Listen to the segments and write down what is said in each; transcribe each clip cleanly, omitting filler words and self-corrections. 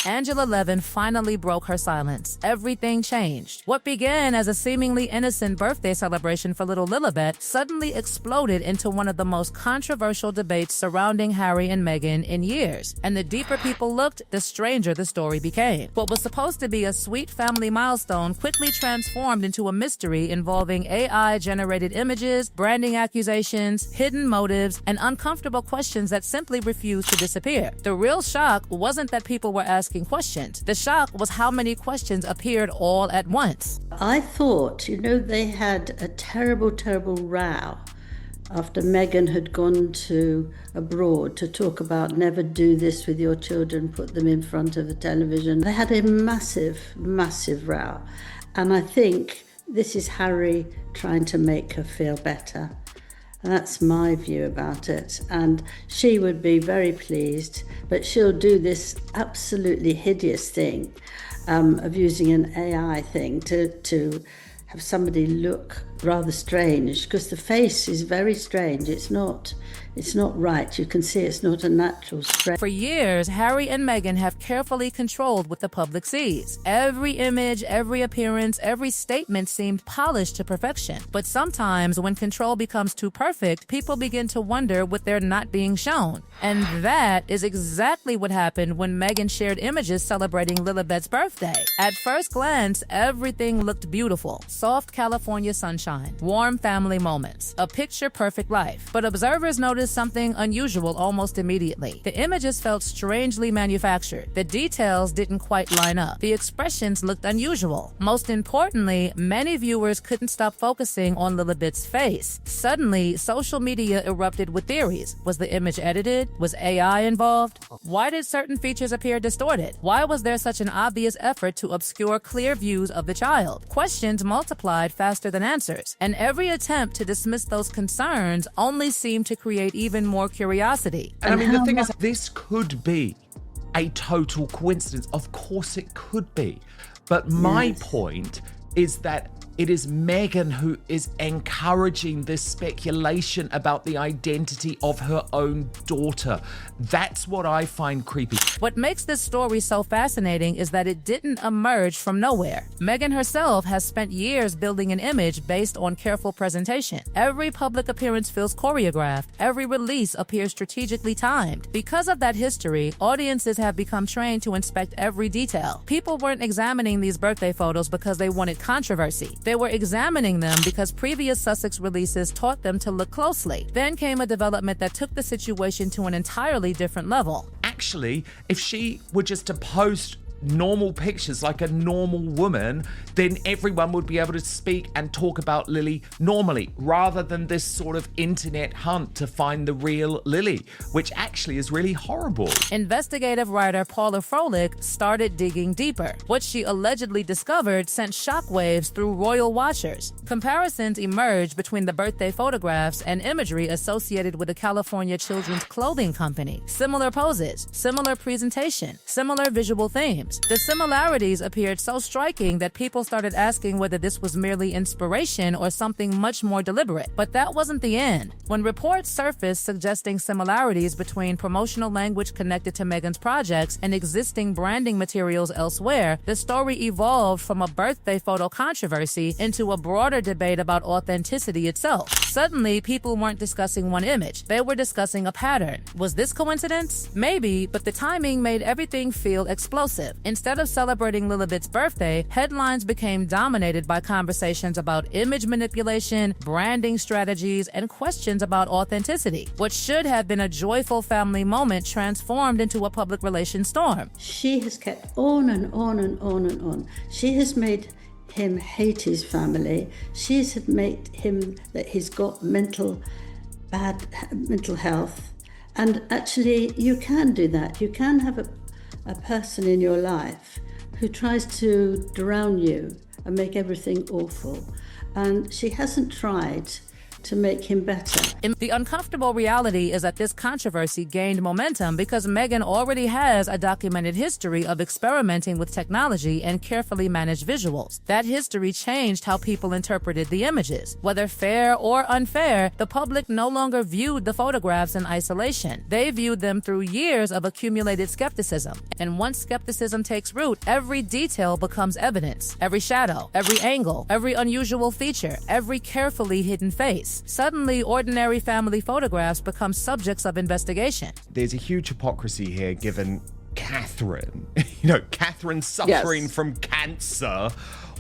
Angela Levin finally broke her silence. Everything changed. What began as a seemingly innocent birthday celebration for little Lilibet suddenly exploded into one of the most controversial debates surrounding Harry and Meghan in years. And the deeper people looked, the stranger the story became. What was supposed to be a sweet family milestone quickly transformed into a mystery involving AI-generated images, branding accusations, hidden motives, and uncomfortable questions that simply refused to disappear. The real shock wasn't that people were asking questions. The shock was how many questions appeared all at once. I thought, they had a terrible, terrible row after Meghan had gone to abroad to talk about never do this with your children, put them in front of the television. They had a massive, massive row. And I think this is Harry trying to make her feel better. And that's my view about it. And she would be very pleased, but she'll do this absolutely hideous thing of using an AI thing to have somebody look rather strange, because the face is very strange. It's not right. You can see it's not a natural spread. For years, Harry and Meghan have carefully controlled what the public sees. Every image, every appearance, every statement seemed polished to perfection. But sometimes when control becomes too perfect, people begin to wonder what they're not being shown. And that is exactly what happened when Meghan shared images celebrating Lilibet's birthday. At first glance, everything looked beautiful. Soft California sunshine, warm family moments, a picture-perfect life. But observers noticed something unusual almost immediately. The images felt strangely manufactured. The details didn't quite line up. The expressions looked unusual. Most importantly, many viewers couldn't stop focusing on Lilibet's face. Suddenly, social media erupted with theories. Was the image edited? Was AI involved? Why did certain features appear distorted? Why was there such an obvious effort to obscure clear views of the child? Questions multiplied faster than answers, and every attempt to dismiss those concerns only seemed to create even more curiosity. And I mean, the thing is, this could be a total coincidence. Of course it could be. But my point is that it is Meghan who is encouraging this speculation about the identity of her own daughter. That's what I find creepy. What makes this story so fascinating is that it didn't emerge from nowhere. Meghan herself has spent years building an image based on careful presentation. Every public appearance feels choreographed. Every release appears strategically timed. Because of that history, audiences have become trained to inspect every detail. People weren't examining these birthday photos because they wanted controversy. They were examining them because previous Sussex releases taught them to look closely. Then came a development that took the situation to an entirely different level. Actually, if she were just to post normal pictures like a normal woman, then everyone would be able to speak and talk about Lily normally, rather than this sort of internet hunt to find the real Lily, which actually is really horrible. Investigative writer Paula Froelich started digging deeper. What she allegedly discovered sent shockwaves through royal watchers. Comparisons emerged between the birthday photographs and imagery associated with the California Children's Clothing Company. Similar poses, similar presentation, similar visual themes. The similarities appeared so striking that people started asking whether this was merely inspiration or something much more deliberate. But that wasn't the end. When reports surfaced suggesting similarities between promotional language connected to Meghan's projects and existing branding materials elsewhere, the story evolved from a birthday photo controversy into a broader debate about authenticity itself. Suddenly, people weren't discussing one image. They were discussing a pattern. Was this coincidence? Maybe, but the timing made everything feel explosive. Instead of celebrating Lilibet's birthday, headlines became dominated by conversations about image manipulation, branding strategies, and questions about authenticity. What should have been a joyful family moment transformed into a public relations storm. She has kept on and on and on and on. She has made him hate his family. She's made him that he's got bad mental health. And actually, you can do that. You can have a person in your life who tries to drown you and make everything awful. And she hasn't tried to make him better. The uncomfortable reality is that this controversy gained momentum because Meghan already has a documented history of experimenting with technology and carefully managed visuals. That history changed how people interpreted the images. Whether fair or unfair, the public no longer viewed the photographs in isolation. They viewed them through years of accumulated skepticism. And once skepticism takes root, every detail becomes evidence. Every shadow, every angle, every unusual feature, every carefully hidden face. Suddenly, ordinary family photographs become subjects of investigation. There's a huge hypocrisy here given Catherine, Catherine suffering from cancer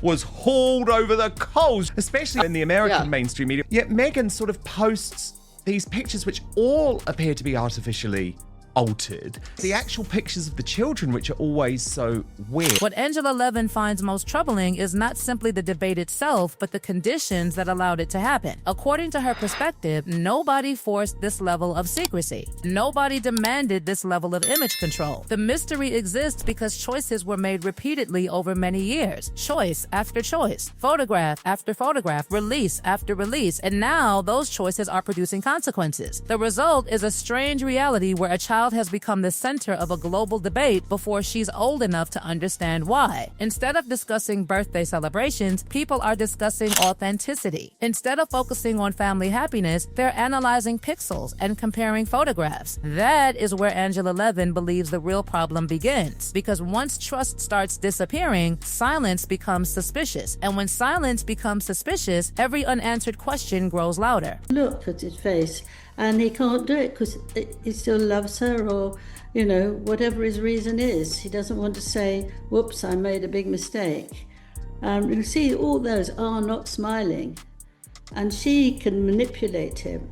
was hauled over the coals, especially in the American mainstream media. Yet Meghan sort of posts these pictures which all appear to be artificially altered. The actual pictures of the children, which are always so weird. What Angela Levin finds most troubling is not simply the debate itself, but the conditions that allowed it to happen. According to her perspective, nobody forced this level of secrecy. Nobody demanded this level of image control. The mystery exists because choices were made repeatedly over many years. Choice after choice, photograph after photograph, release after release, and now those choices are producing consequences. The result is a strange reality where a child has become the center of a global debate before she's old enough to understand why. Instead of discussing birthday celebrations, people are discussing authenticity. Instead of focusing on family happiness, they're analyzing pixels and comparing photographs. That is where Angela Levin believes the real problem begins. Because once trust starts disappearing, silence becomes suspicious. And when silence becomes suspicious, every unanswered question grows louder. Look at his face. And he can't do it because he still loves her, or, whatever his reason is. He doesn't want to say, whoops, I made a big mistake. You see, all those are not smiling. And she can manipulate him.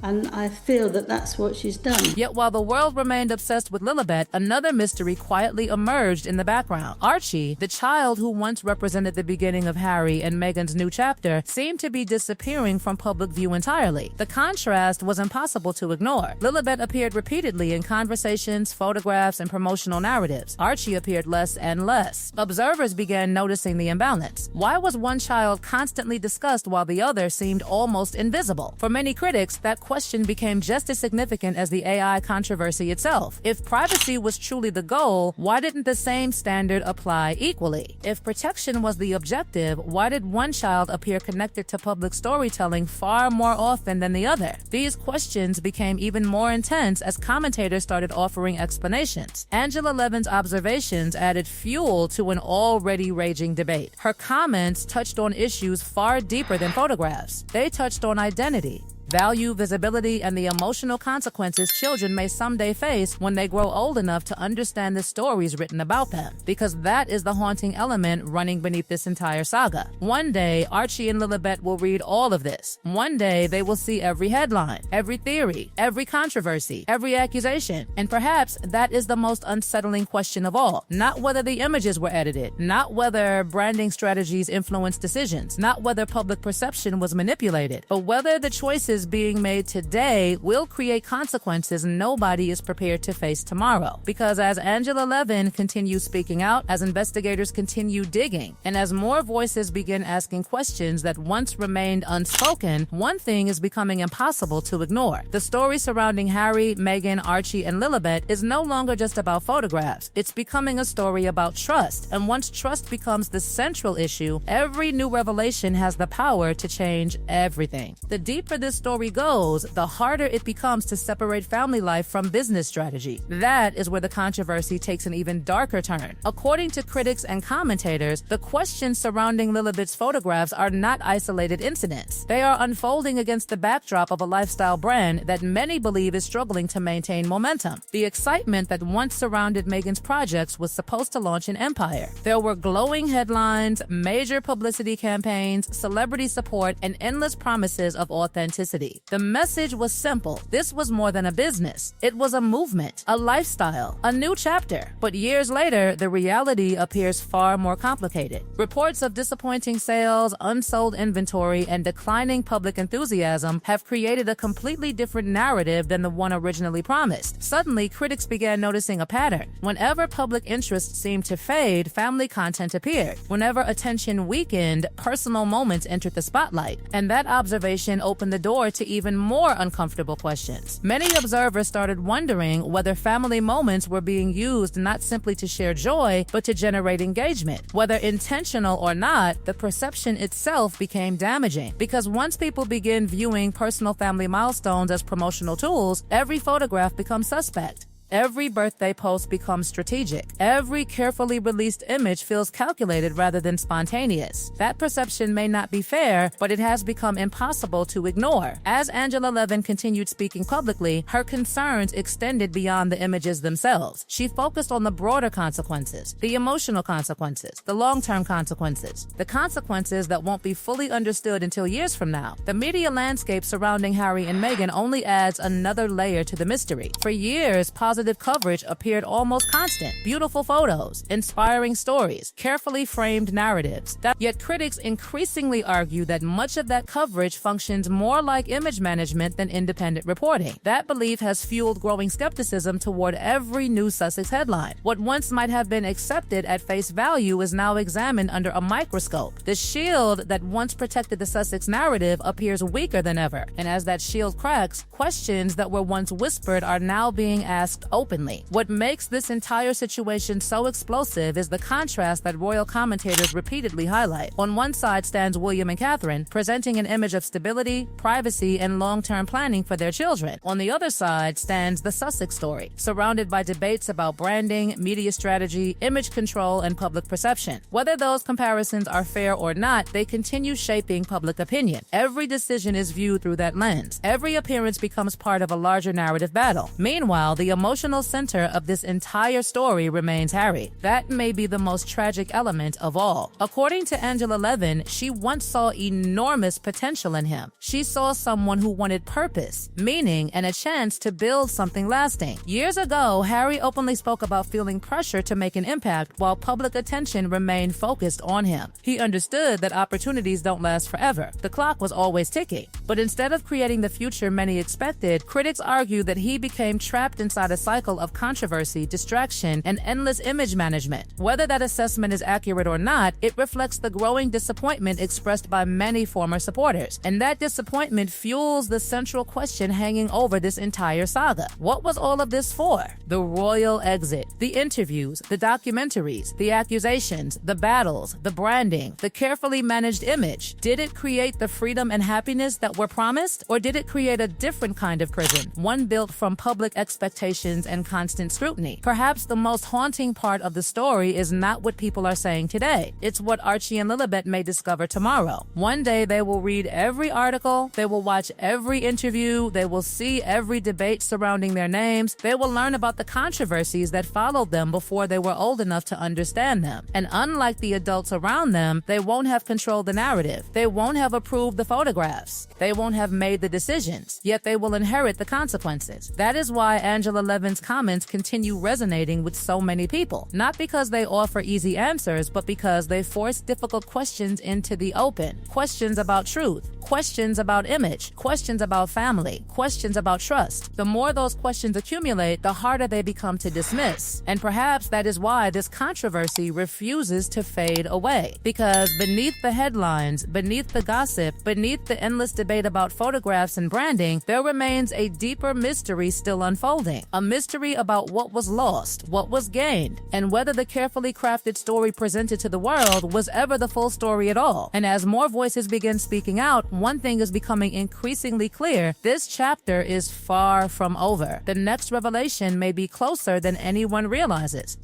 And I feel that that's what she's done. Yet while the world remained obsessed with Lilibet, another mystery quietly emerged in the background. Archie, the child who once represented the beginning of Harry and Meghan's new chapter, seemed to be disappearing from public view entirely. The contrast was impossible to ignore. Lilibet appeared repeatedly in conversations, photographs, and promotional narratives. Archie appeared less and less. Observers began noticing the imbalance. Why was one child constantly discussed while the other seemed almost invisible? For many critics, that question became just as significant as the AI controversy itself. If privacy was truly the goal, why didn't the same standard apply equally? If protection was the objective, why did one child appear connected to public storytelling far more often than the other? These questions became even more intense as commentators started offering explanations. Angela Levin's observations added fuel to an already raging debate. Her comments touched on issues far deeper than photographs. They touched on identity, value, visibility, and the emotional consequences children may someday face when they grow old enough to understand the stories written about them. Because that is the haunting element running beneath this entire saga. One day, Archie and Lilibet will read all of this. One day, they will see every headline, every theory, every controversy, every accusation. And perhaps that is the most unsettling question of all. Not whether the images were edited, not whether branding strategies influenced decisions, not whether public perception was manipulated, but whether the choices being made today will create consequences nobody is prepared to face tomorrow. Because as Angela Levin continues speaking out, as investigators continue digging, and as more voices begin asking questions that once remained unspoken, one thing is becoming impossible to ignore. The story surrounding Harry, Meghan, Archie, and Lilibet is no longer just about photographs. It's becoming a story about trust. And once trust becomes the central issue, every new revelation has the power to change everything. The deeper this story goes, the harder it becomes to separate family life from business strategy. That is where the controversy takes an even darker turn. According to critics and commentators, the questions surrounding Lilibet's photographs are not isolated incidents. They are unfolding against the backdrop of a lifestyle brand that many believe is struggling to maintain momentum. The excitement that once surrounded Meghan's projects was supposed to launch an empire. There were glowing headlines, major publicity campaigns, celebrity support, and endless promises of authenticity. publicity. The message was simple. This was more than a business. It was a movement, a lifestyle, a new chapter. But years later, the reality appears far more complicated. Reports of disappointing sales, unsold inventory, and declining public enthusiasm have created a completely different narrative than the one originally promised. Suddenly, critics began noticing a pattern. Whenever public interest seemed to fade, family content appeared. Whenever attention weakened, personal moments entered the spotlight. And that observation opened the door to even more uncomfortable questions. Many observers started wondering whether family moments were being used not simply to share joy, but to generate engagement. Whether intentional or not, the perception itself became damaging. Because once people begin viewing personal family milestones as promotional tools, every photograph becomes suspect. Every birthday post becomes strategic. Every carefully released image feels calculated rather than spontaneous. That perception may not be fair, but it has become impossible to ignore. As Angela Levin continued speaking publicly, her concerns extended beyond the images themselves. She focused on the broader consequences, the emotional consequences, the long-term consequences, the consequences that won't be fully understood until years from now. The media landscape surrounding Harry and Meghan only adds another layer to the mystery. For years, positive coverage appeared almost constant. Beautiful photos, inspiring stories, carefully framed narratives. Yet critics increasingly argue that much of that coverage functions more like image management than independent reporting. That belief has fueled growing skepticism toward every new Sussex headline. What once might have been accepted at face value is now examined under a microscope. The shield that once protected the Sussex narrative appears weaker than ever. And as that shield cracks, questions that were once whispered are now being asked openly. What makes this entire situation so explosive is the contrast that royal commentators repeatedly highlight. On one side stands William and Catherine, presenting an image of stability, privacy, and long-term planning for their children. On the other side stands the Sussex story, surrounded by debates about branding, media strategy, image control, and public perception. Whether those comparisons are fair or not, they continue shaping public opinion. Every decision is viewed through that lens. Every appearance becomes part of a larger narrative battle. Meanwhile, the emotional center of this entire story remains Harry. That may be the most tragic element of all. According to Angela Levin, she once saw enormous potential in him. She saw someone who wanted purpose, meaning, and a chance to build something lasting. Years ago, Harry openly spoke about feeling pressure to make an impact while public attention remained focused on him. He understood that opportunities don't last forever. The clock was always ticking. But instead of creating the future many expected, critics argue that he became trapped inside a cycle of controversy, distraction, and endless image management. Whether that assessment is accurate or not, it reflects the growing disappointment expressed by many former supporters. And that disappointment fuels the central question hanging over this entire saga. What was all of this for? The royal exit, the interviews, the documentaries, the accusations, the battles, the branding, the carefully managed image. Did it create the freedom and happiness that were promised? Or did it create a different kind of prison, one built from public expectations and constant scrutiny? Perhaps the most haunting part of the story is not what people are saying today. It's what Archie and Lilibet may discover tomorrow. One day they will read every article, they will watch every interview, they will see every debate surrounding their names, they will learn about the controversies that followed them before they were old enough to understand them. And unlike the adults around them, they won't have controlled the narrative. They won't have approved the photographs. They won't have made the decisions. Yet they will inherit the consequences. That is why Angela Levin's comments continue resonating with so many people. Not because they offer easy answers, but because they force difficult questions into the open. Questions about truth, questions about image, questions about family, questions about trust. The more those questions accumulate, the harder they become to dismiss. And perhaps that is why this controversy refuses to fade away. Because beneath the headlines, beneath the gossip, beneath the endless debate about photographs and branding, there remains a deeper mystery still unfolding. A mystery about what was lost, what was gained, and whether the carefully crafted story presented to the world was ever the full story at all. And as more voices begin speaking out, one thing is becoming increasingly clear: this chapter is far from over. The next revelation may be closer than anyone realizes.